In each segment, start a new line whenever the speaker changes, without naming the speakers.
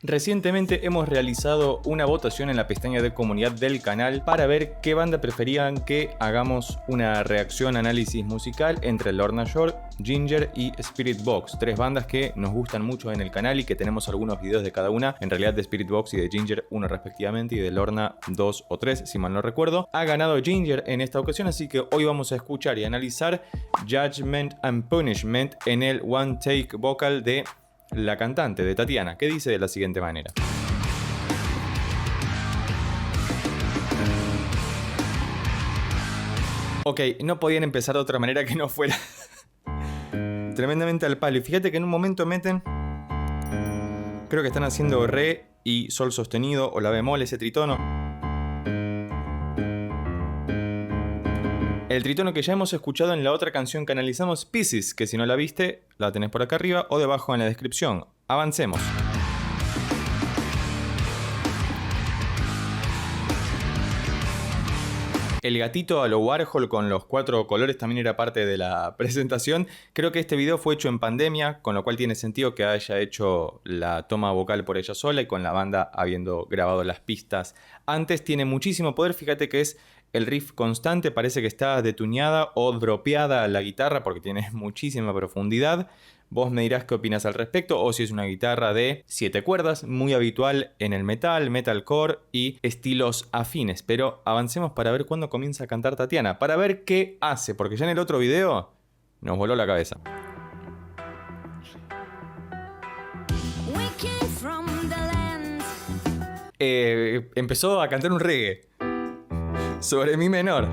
Recientemente hemos realizado una votación en la pestaña de comunidad del canal para ver qué banda preferían que hagamos una reacción análisis musical entre Lorna Shore, Ginger y Spirit Box, 3 bandas que nos gustan mucho en el canal y que tenemos algunos videos de cada una, en realidad de Spirit Box y de Ginger 1 respectivamente y de Lorna 2 o 3 si mal no recuerdo. Ha ganado Ginger en esta ocasión, así que hoy vamos a escuchar y analizar Judgment and Punishment en el one take vocal de la cantante, de Tatiana, que dice de la siguiente manera. Ok, no podían empezar de otra manera que no fuera tremendamente al palo. Y fíjate que en un momento meten, creo que están haciendo re y sol sostenido o la bemol, ese tritono. El tritono que ya hemos escuchado en la otra canción que analizamos, Pieces, que si no la viste, la tenés por acá arriba o debajo en la descripción. Avancemos. El gatito a lo Warhol con los 4 colores también era parte de la presentación. Creo que este video fue hecho en pandemia, con lo cual tiene sentido que haya hecho la toma vocal por ella sola y con la banda habiendo grabado las pistas antes. Tiene muchísimo poder, fíjate que es el riff constante, parece que está detuñada o dropeada la guitarra porque tiene muchísima profundidad. Vos me dirás qué opinas al respecto, o si es una guitarra de 7 cuerdas, muy habitual en el metal, metalcore y estilos afines. Pero avancemos para ver cuándo comienza a cantar Tatiana, para ver qué hace, porque ya en el otro video nos voló la cabeza. Empezó a cantar un reggae sobre mi menor.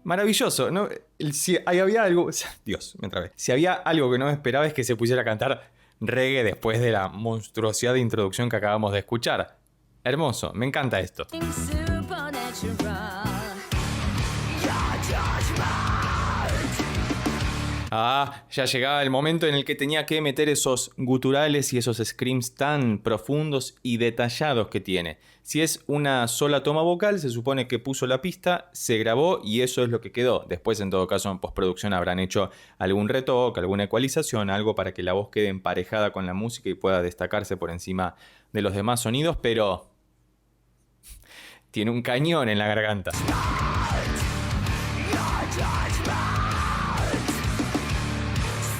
Maravilloso, ¿no? Si había algo... Dios, me trabé. Si había algo que no me esperaba es que se pusiera a cantar reggae después de la monstruosidad de introducción que acabamos de escuchar. Hermoso, me encanta esto. Ya llegaba el momento en el que tenía que meter esos guturales y esos screams tan profundos y detallados que tiene. Si es una sola toma vocal, se supone que puso la pista, se grabó y eso es lo que quedó. Después, en todo caso, en postproducción habrán hecho algún retoque, alguna ecualización, algo para que la voz quede emparejada con la música y pueda destacarse por encima de los demás sonidos, pero tiene un cañón en la garganta.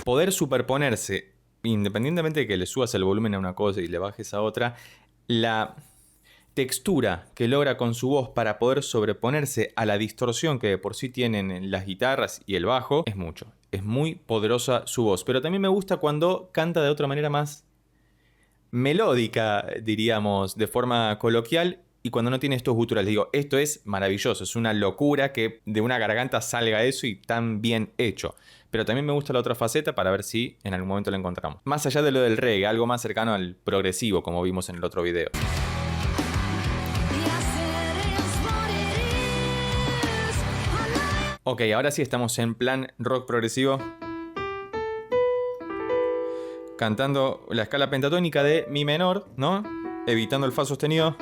Poder superponerse, independientemente de que le subas el volumen a una cosa y le bajes a otra, la textura que logra con su voz para poder sobreponerse a la distorsión que de por sí tienen las guitarras y el bajo, es mucho. Es muy poderosa su voz, pero también me gusta cuando canta de otra manera más melódica, diríamos, de forma coloquial, y cuando no tiene estos guturales. Digo, esto es maravilloso, es una locura que de una garganta salga eso y tan bien hecho. Pero también me gusta la otra faceta para ver si en algún momento la encontramos. Más allá de lo del reggae, algo más cercano al progresivo, como vimos en el otro video. Ok, ahora sí estamos en plan rock progresivo. Cantando la escala pentatónica de mi menor, ¿no? Evitando el fa sostenido.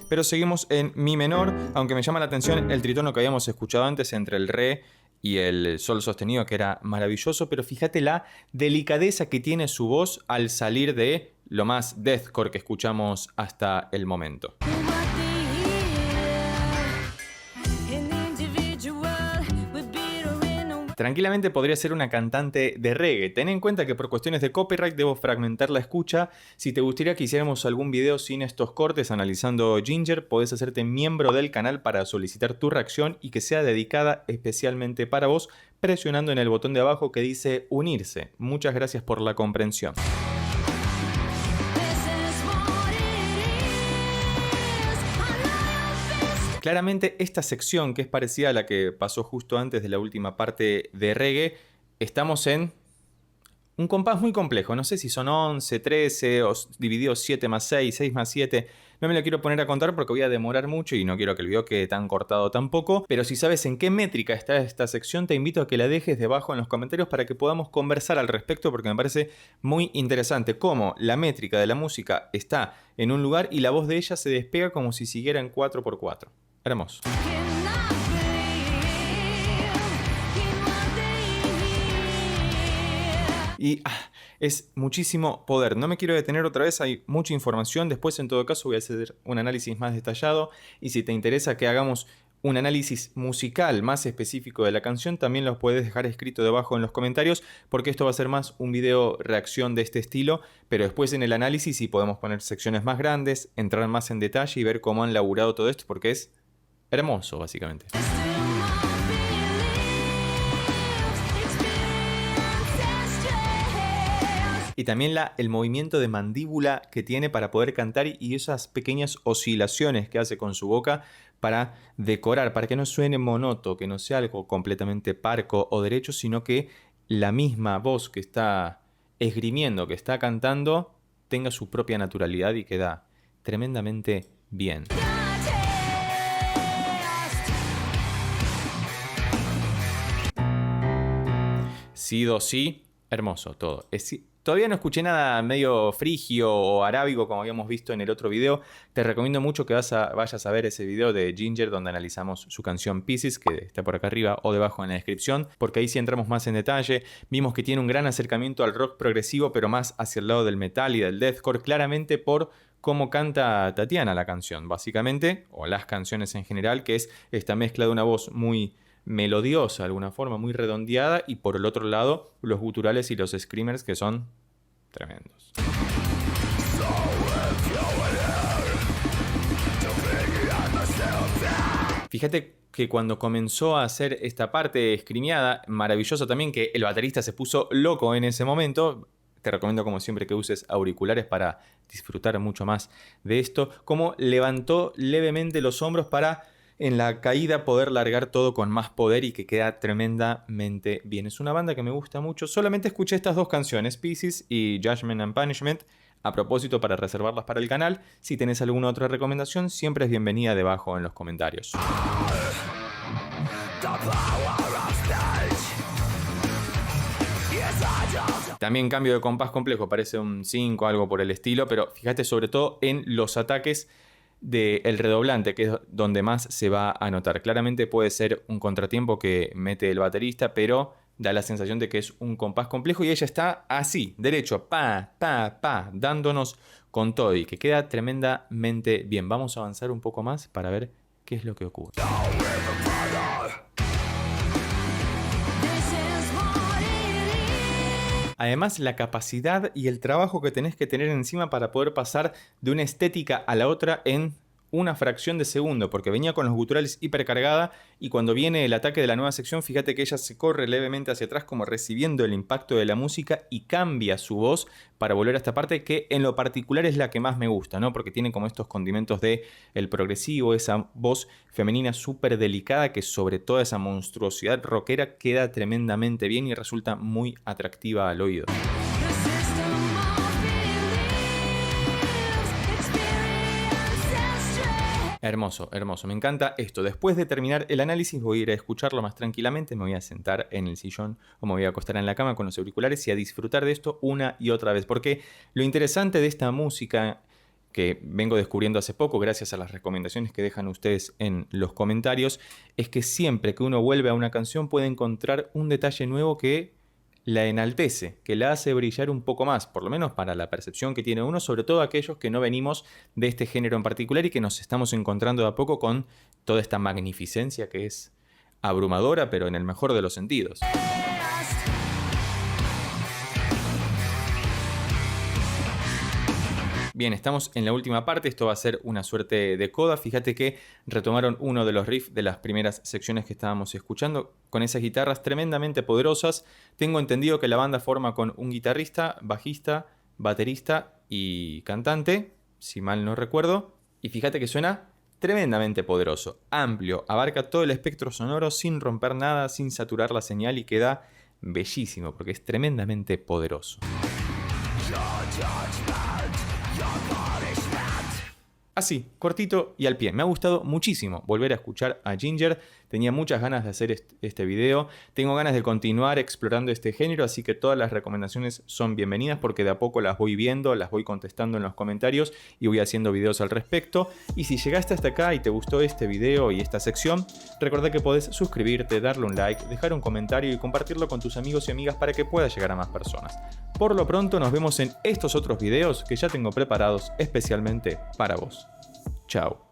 Pero seguimos en mi menor, aunque me llama la atención el tritono que habíamos escuchado antes entre el re y el sol sostenido, que era maravilloso, pero fíjate la delicadeza que tiene su voz al salir de lo más deathcore que escuchamos hasta el momento. Tranquilamente podría ser una cantante de reggae. Ten en cuenta que por cuestiones de copyright debo fragmentar la escucha. Si te gustaría que hiciéramos algún video sin estos cortes analizando Ginger, podés hacerte miembro del canal para solicitar tu reacción y que sea dedicada especialmente para vos, presionando en el botón de abajo que dice unirse. Muchas gracias por la comprensión. Claramente esta sección, que es parecida a la que pasó justo antes de la última parte de reggae, estamos en un compás muy complejo. No sé si son 11, 13 o divididos 7 más 6, 6 más 7. No me lo quiero poner a contar porque voy a demorar mucho y no quiero que el video quede tan cortado tampoco. Pero si sabes en qué métrica está esta sección, te invito a que la dejes debajo en los comentarios para que podamos conversar al respecto, porque me parece muy interesante cómo la métrica de la música está en un lugar y la voz de ella se despega como si siguiera en 4x4. Hermoso. Y es muchísimo poder. No me quiero detener otra vez, hay mucha información. Después, en todo caso, voy a hacer un análisis más detallado. Y si te interesa que hagamos un análisis musical más específico de la canción, también los puedes dejar escrito debajo en los comentarios, porque esto va a ser más un video reacción de este estilo, pero después en el análisis sí podemos poner secciones más grandes, entrar más en detalle y ver cómo han laburado todo esto, porque es hermoso, básicamente. Y también el movimiento de mandíbula que tiene para poder cantar y esas pequeñas oscilaciones que hace con su boca para decorar, para que no suene monótono, que no sea algo completamente parco o derecho, sino que la misma voz que está esgrimiendo, que está cantando, tenga su propia naturalidad y queda tremendamente bien. Si, do, si, hermoso todo. Todavía no escuché nada medio frigio o arábigo como habíamos visto en el otro video. Te recomiendo mucho que vayas a ver ese video de Ginger donde analizamos su canción Pieces, que está por acá arriba o debajo en la descripción, porque ahí sí entramos más en detalle. Vimos que tiene un gran acercamiento al rock progresivo, pero más hacia el lado del metal y del deathcore, claramente por cómo canta Tatiana la canción, básicamente, o las canciones en general, que es esta mezcla de una voz muy melodiosa de alguna forma, muy redondeada, y por el otro lado los guturales y los screamers que son tremendos. Fíjate que cuando comenzó a hacer esta parte screameada, maravilloso también que el baterista se puso loco en ese momento. Te recomiendo como siempre que uses auriculares para disfrutar mucho más de esto. Como levantó levemente los hombros para en la caída poder largar todo con más poder y que queda tremendamente bien. Es una banda que me gusta mucho. Solamente escuché estas dos canciones, Pieces y Judgment and Punishment, a propósito para reservarlas para el canal. Si tenés alguna otra recomendación, siempre es bienvenida debajo en los comentarios. También cambio de compás complejo, parece un 5, algo por el estilo, pero fíjate sobre todo en los ataques del redoblante, que es donde más se va a notar. Claramente puede ser un contratiempo que mete el baterista, pero da la sensación de que es un compás complejo y ella está así, derecho, pa, pa, pa, dándonos con todo y que queda tremendamente bien. Vamos a avanzar un poco más para ver qué es lo que ocurre. Además, la capacidad y el trabajo que tenés que tener encima para poder pasar de una estética a la otra en una fracción de segundo, porque venía con los guturales hipercargada y cuando viene el ataque de la nueva sección, fíjate que ella se corre levemente hacia atrás como recibiendo el impacto de la música y cambia su voz para volver a esta parte que en lo particular es la que más me gusta, ¿no? Porque tiene como estos condimentos de el progresivo, esa voz femenina súper delicada que sobre toda esa monstruosidad rockera queda tremendamente bien y resulta muy atractiva al oído. Hermoso, hermoso. Me encanta esto. Después de terminar el análisis voy a ir a escucharlo más tranquilamente. Me voy a sentar en el sillón o me voy a acostar en la cama con los auriculares y a disfrutar de esto una y otra vez. Porque lo interesante de esta música que vengo descubriendo hace poco gracias a las recomendaciones que dejan ustedes en los comentarios es que siempre que uno vuelve a una canción puede encontrar un detalle nuevo que la enaltece, que la hace brillar un poco más, por lo menos para la percepción que tiene uno, sobre todo aquellos que no venimos de este género en particular y que nos estamos encontrando de a poco con toda esta magnificencia que es abrumadora, pero en el mejor de los sentidos. Bien, estamos en la última parte, esto va a ser una suerte de coda. Fíjate que retomaron uno de los riffs de las primeras secciones que estábamos escuchando, con esas guitarras tremendamente poderosas. Tengo entendido que la banda forma con un guitarrista, bajista, baterista y cantante, si mal no recuerdo. Y fíjate que suena tremendamente poderoso, amplio, abarca todo el espectro sonoro sin romper nada, sin saturar la señal y queda bellísimo porque es tremendamente poderoso. Así, cortito y al pie. Me ha gustado muchísimo volver a escuchar a Ginger. Tenía muchas ganas de hacer este video. Tengo ganas de continuar explorando este género, así que todas las recomendaciones son bienvenidas porque de a poco las voy viendo, las voy contestando en los comentarios y voy haciendo videos al respecto. Y si llegaste hasta acá y te gustó este video y esta sección, recordá que podés suscribirte, darle un like, dejar un comentario y compartirlo con tus amigos y amigas para que pueda llegar a más personas. Por lo pronto nos vemos en estos otros videos que ya tengo preparados especialmente para vos. Chao.